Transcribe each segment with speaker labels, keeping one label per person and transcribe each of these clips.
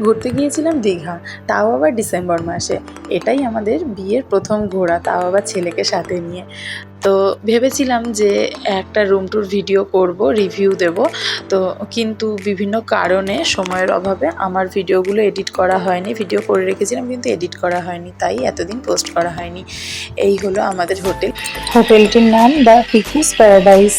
Speaker 1: ঘুরতে গিয়েছিলাম দীঘা, তাও আবার ডিসেম্বর মাসে। এটাই আমাদের বিয়ের প্রথম ঘোরা, তাও আবার ছেলেকে সাথে নিয়ে। তো ভেবেছিলাম যে একটা রুম ট্যুর ভিডিও করব, রিভিউ দেব। তো কিন্তু বিভিন্ন কারণে সময়ের অভাবে আমার ভিডিওগুলো এডিট করা হয়নি। ভিডিও করে রেখেছিলাম কিন্তু এডিট করা হয়নি, তাই এতদিন পোস্ট করা হয়নি। এই হলো আমাদের হোটেল। হোটেলটির নাম দ্য পিকিস প্যারাডাইস।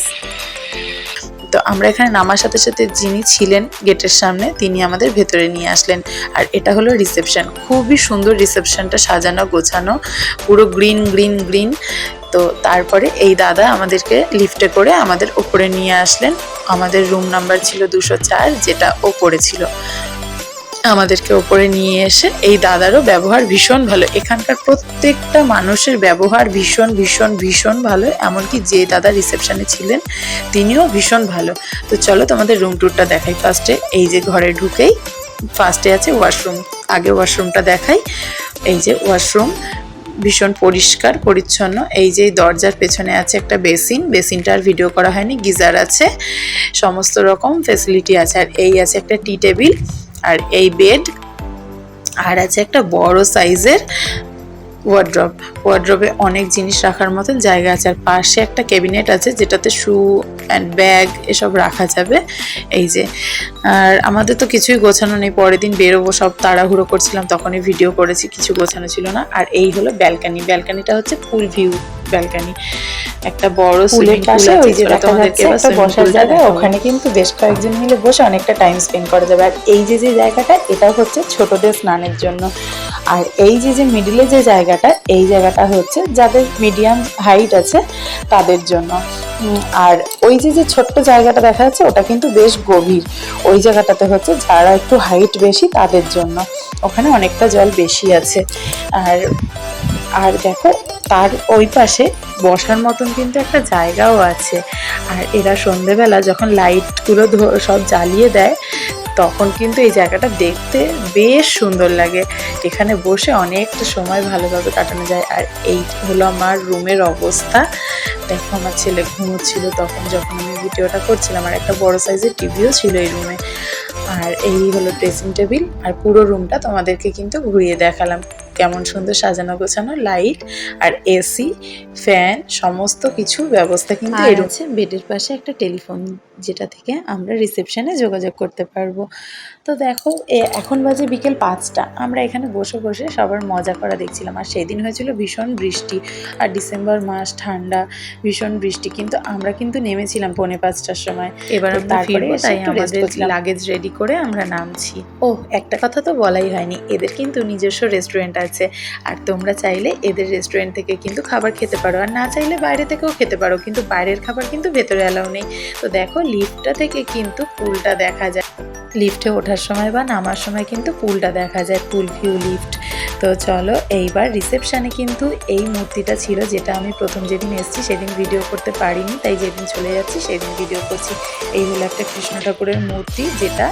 Speaker 1: তো আমরা এখানে নামার সাথে সাথে যিনি ছিলেন গেটের সামনে, তিনি আমাদের ভেতরে নিয়ে আসলেন। আর এটা হলো রিসেপশন। খুবই সুন্দর রিসেপশনটা, সাজানো গোছানো, পুরো গ্রিন গ্রিন গ্রিন। তো তারপরে এই দাদা আমাদেরকে লিফটে করে আমাদের ওপরে নিয়ে আসলেন। আমাদের রুম নাম্বার ছিল 204, যেটা ওপরে ছিল। আমাদেরকে ওপরে নিয়ে এসে এই দাদারও ব্যবহার ভীষণ ভালো। এখানকার প্রত্যেকটা মানুষের ব্যবহার ভীষণ ভীষণ ভীষণ ভালো। এমনকি যে দাদা রিসেপশনে ছিলেন তিনিও ভীষণ ভালো। তো চলো তোমাদের রুম ট্যুরটা দেখাই। ফার্স্টে এই যে ঘরে ঢুকেই ফার্স্টে আছে ওয়াশরুম। আগে ওয়াশরুমটা দেখাই। এই যে ওয়াশরুম, ভীষণ পরিষ্কার পরিচ্ছন্ন। এই যে দরজার পেছনে আছে একটা বেসিন, বেসিনটার ভিডিও করা হয়নি। গিজার আছে, সমস্ত রকম ফেসিলিটি আছে। আর এই আছে একটা টি টেবিল, আর এই বেড, আর আছে একটা বড় সাইজের ওয়ার্ড্রপ। ওয়ার্ড্রপে অনেক জিনিস রাখার মতন জায়গা আছে। আর পাশে একটা ক্যাবিনেট আছে যেটাতে শু অ্যান্ড ব্যাগ এসব রাখা যাবে। এই যে, আর আমাদের তো কিছুই গোছানো নেই, পরের দিন বেরোবো, সব তাড়াহুড়ো করছিলাম, তখনই ভিডিও করেছি, কিছু গোছানো ছিল না। আর এই হলো ব্যালকানি। ব্যালকানিটা হচ্ছে ফুল ভিউ ব্যালকানি। একটা বড় সুইমিং পুল আছে, ওই যে দেখা যাচ্ছে একটা বসার জায়গা, ওখানে কিন্তু বেশ কয়েকজন মিলে বসে অনেকটা টাইম স্পেন্ড করা যাবে। আর এই যে জায়গাটা, এটা হচ্ছে ছোটদের স্নানের জন্য। আর এই যে মিডিলে যে জায়গাটা, এই জায়গাটা হচ্ছে যাদের মিডিয়াম হাইট আছে তাদের জন্য। আর ওই যে ছোট্ট জায়গাটা দেখা যাচ্ছে, ওটা কিন্তু বেশ গভীর। ওই জায়গাটাতে হচ্ছে যারা একটু হাইট বেশি তাদের জন্য, ওখানে অনেকটা জল বেশি আছে। আর দেখো, তার ওই পাশে বসার মতন কিন্তু একটা জায়গাও আছে। আর এরা সন্ধেবেলা যখন লাইটগুলো সব জ্বালিয়ে দেয়, তখন কিন্তু এই জায়গাটা দেখতে বেশ সুন্দর লাগে। এখানে বসে অনেকটা সময় ভালোভাবে কাটানো যায়। আর এই হলো আমার রুমের অবস্থা। দেখো, আমার ছেলে ঘুমোচ্ছিল তখন যখন আমি ভিডিওটা করছিলাম। আর একটা বড় সাইজের টিভিও ছিল এই রুমে। আর এই হলো ড্রেসিং টেবিল। আর পুরো রুমটা তোমাদেরকে কিন্তু ঘুরিয়ে দেখালাম, কেমন সুন্দর সাজানো গোছানো, লাইট আর এসি, ফ্যান, সমস্ত কিছু ব্যবস্থা কিন্তু এর আছে। বেডের পাশে একটা টেলিফোন, যেটা থেকে আমরা রিসেপশনে যোগাযোগ করতে পারবো। তো দেখো, এখন বাজে বিকেল 5টা। আমরা এখানে বসে বসে সবার মজা করা দেখছিলাম। আর সেই দিন হয়েছিল ভীষণ বৃষ্টি, আর ডিসেম্বর মাস, ঠান্ডা, ভীষণ বৃষ্টি। কিন্তু আমরা কিন্তু নেমেছিলাম 4:45টার সময়। এবার আমরা ফিরবো, তাই আমাদের লাগেজ রেডি করে আমরা নামছি। ও, একটা কথা তো বলাই হয়নি, এদের কিন্তু নিজস্ব রেস্টুরেন্ট আছে। আর তোমরা চাইলে এদের রেস্টুরেন্ট থেকে কিন্তু খাবার খেতে পারো, আর না চাইলে বাইরে থেকেও খেতে পারো, কিন্তু বাইরের খাবার কিন্তু ভেতরে অ্যালাউ নেই। তো দেখো, লিফটটা থেকে কিন্তু পুলটা দেখা যায়। লিফটে ওঠার সময় বা নামার সময় কিন্তু পুলটা দেখা যায়, পুল ভিউ লিফট। তো চলো, এইবার রিসেপশানে কিন্তু এই মূর্তিটা ছিল, যেটা আমি প্রথম যেদিন এসেছি সেদিন ভিডিও করতে পারিনি, তাই যেদিন চলে যাচ্ছি সেদিন ভিডিও করছি। এই হলো একটা কৃষ্ণ ঠাকুরের মূর্তি, যেটা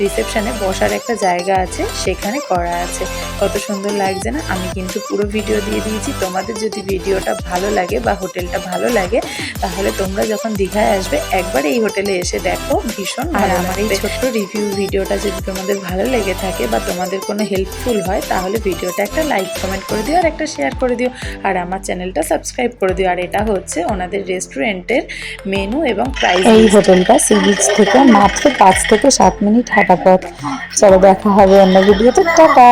Speaker 1: রিসেপশানে বসার একটা জায়গা আছে সেখানে করা আছে। কত সুন্দর লাগছে না? আমি কিন্তু পুরো ভিডিও দিয়ে দিয়েছি। তোমাদের যদি ভিডিওটা ভালো লাগে বা হোটেলটা ভালো লাগে, তাহলে তোমরা যখন দীঘায় আসবে একবার এই হোটেলে এসে দেখো, ভীষণ ভালো। আমার এই ছোট্ট রিভিউ ভিডিওটা যদি তোমাদের ভালো লেগে থাকে বা তোমাদের কোনো হেল্পফুল হয়, তাহলে ভিডিওটা একটা লাইক কমেন্ট করে দিও, আর একটা শেয়ার করে দিও, আর আমার চ্যানেলটা সাবস্ক্রাইব করে দিও। আর এটা হচ্ছে ওনাদের রেস্টুরেন্টের মেনু এবং প্রাইস। এই হোটেলটা সি বিচ থেকে মাত্র 5 থেকে 7 মিনিট হাঁটা পথ। চলো, দেখা হবে অন্য ভিডিওতে। টাটা।